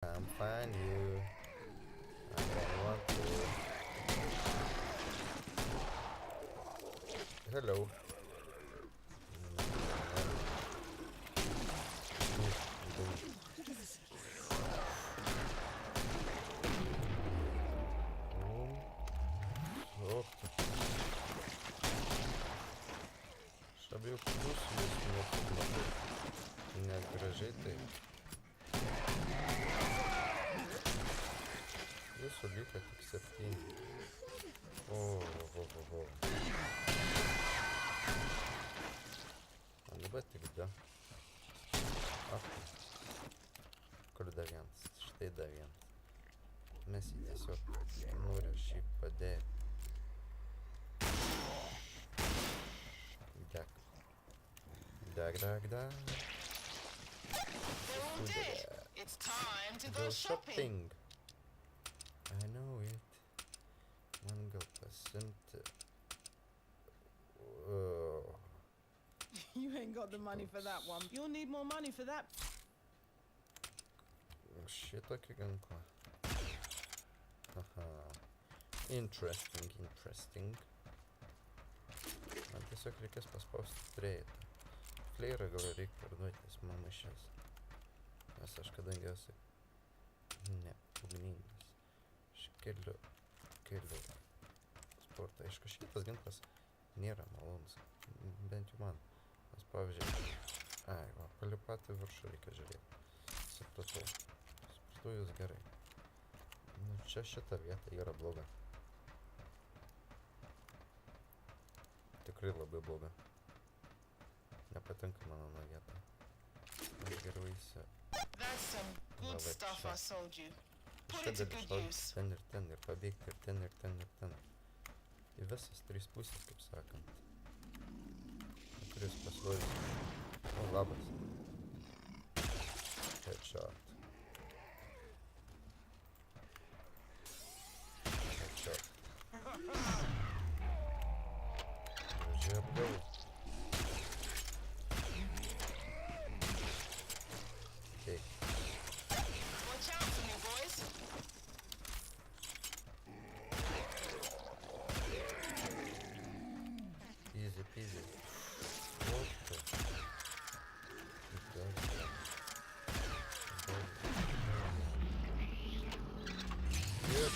I'm find you. I don't want to. Hello. Ох ты. Šabiu pusės nuotraukų. Net gražiai tai. Jūsų liko tik 7. O. A dabar tik 2. Ach. Kur dar vienas? Štai dar vienas. Mes jį tiesiog noriu šį padėti. Dag. They're all dead. It's time to go shopping. I know it. Man gal pasiimti. You ain't got the money for that one. You'll need more money for that. Šitokį ginklą. Aha. Interesting. Man tiesiog reikės paspausti treitą. Fleirą gal reikia parduoti, jis man maišės. Nes aš kadangi esu ne ugningas. Aš keliu sportą. Aišku, šitas ginklas nėra malonus. Bent jau man. Nes pavyzdžiui, palipatį viršų reikia žiūrėti. Supratau jūs gerai. Nu, čia šita vieta yra bloga. Tikrai labai bloga. Nepatinka mano nuo vieta. Aš geriau eisiu. That's some good stuff I sold you. Put it to good use. Ten ir pabėgti ir ten. Į visas 3 pusės, kaip sakant. Kuris pasirodys. O, labas. Headshot. Gražiai apgavau. Okay. Watch out for me, boys. Easy peasy. What the? Yep.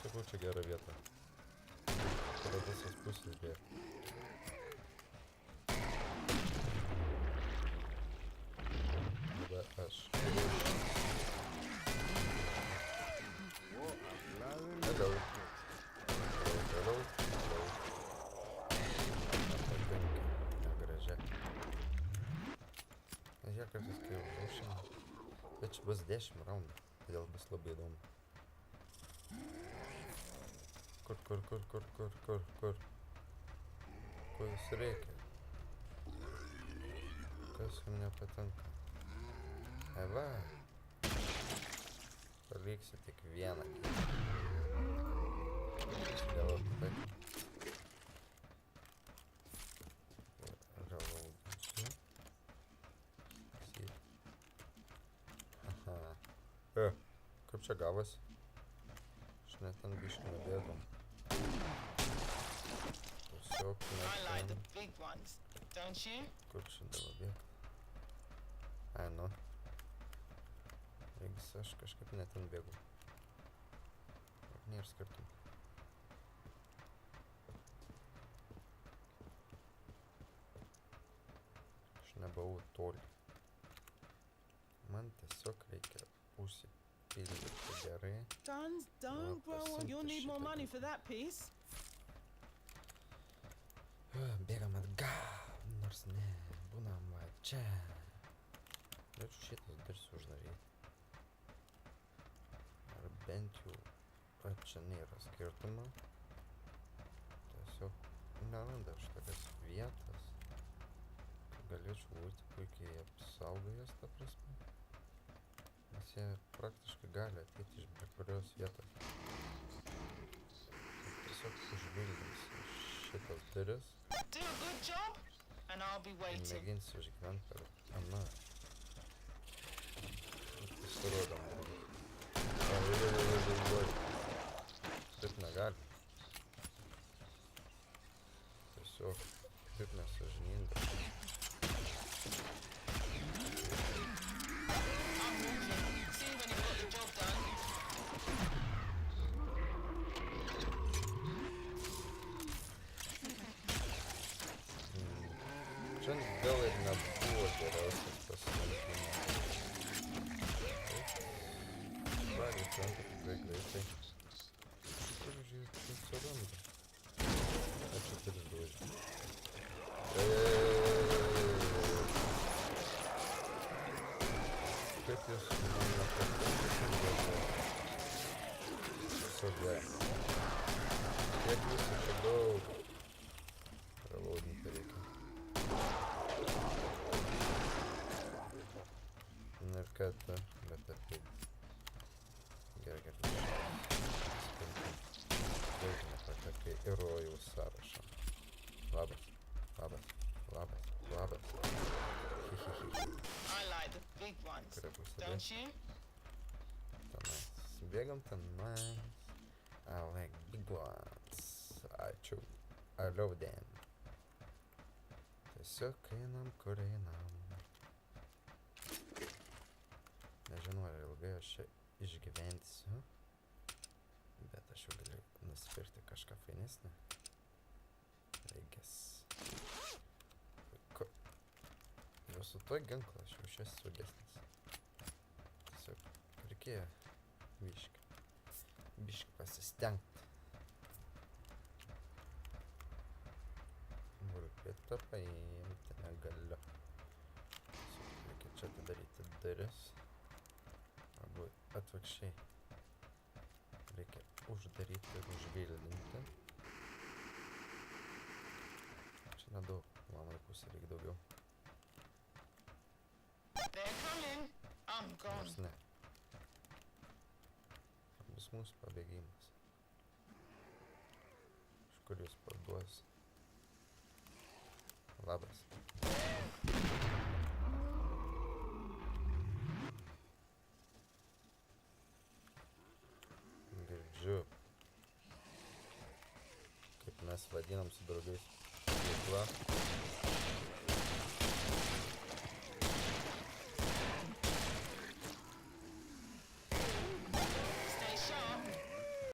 Sakau, čia gera vieta. Tada visas pusės bėga. Tada aš. Hello. Negražia. Žiūrėk, kartais kai jau lošim. Bet čia bus 10 raundų. Todėl bus labai įdomu. Kur? Ko jūs reikia? Kas jums nepatinka? Ai va. Paliksiu tik vieną. Gal taip. Rauginsiu. Aha. Kaip čia gavosi? Aš net ten biškį nubėgom. Tiesiog I like the big ones, don't you? Kur čia dabar bėgti? Ai, nu. Regis aš kažkaip net ten bėgu. Ir nėra skirtumų. Aš nebuvau toli. Man tiesiog reikia užsipildyti gerai. Don't, bro. You'll need more money for that piece. Bėgam atgal, nors ne, būnam va čia. Norėčiau šitas duris uždaryti. Ar bent jau, čia nėra skirtumo. Tiesiog nerandu aš tokias vietas, kad galėčiau būti puikiai apsaugojęs, ta prasme. Nes jie praktiškai gali ateiti iš bet kurios vietos. Tiesiog užvildins duris. Do a good job, and I'll be waiting. Mėginsiu išgyventi per... Ana. Pasirodom. Oi. Taip negali. Tiesiog taip nesąžininga. I'm moving. See when you've got the job done. Čia gal ir nebuvo geriausias pasirinkimas. Varį krenta tikrai greitai. Pavyzdžiui, čia atsiranda. Ačiū turi duodžiu. Kaip jūs man nepatinka? Tiesiog jai. Kiek jūsų čia daug? Reloadinti reikia. Na ir kad, bet taip. Gerai. Daug nepatekai į rojaus sąrašą. Labas. I like the big ones, Kuria pusė don't you? tenais. Bėgam tenais. I like big ones. Ačiū. I love them. Tiesiog einam, kur einam. Nežinau, ar ilgai aš čia išgyvensiu. Bet aš jau galiu nusipirkti kažką fainesnį. Reikės. Puiku. Jau su tuo ginklu aš jau šias saugesnis. Tiesiog reikėjo biškį pasistengti. Burkitą paimti negaliu. Tiesiog reikia čia atidaryti duris. Arba atvirkščiai. Reikia uždaryti ir užvildinti. Čia nedaug, mano pusė reikia daugiau. They're coming. I'm gone. Nors ne. Bus mūsų pabėgimas. Iš kur jūs parduos? Labas. Girdžiu. Kaip mes vadinam su draugais. Veikla.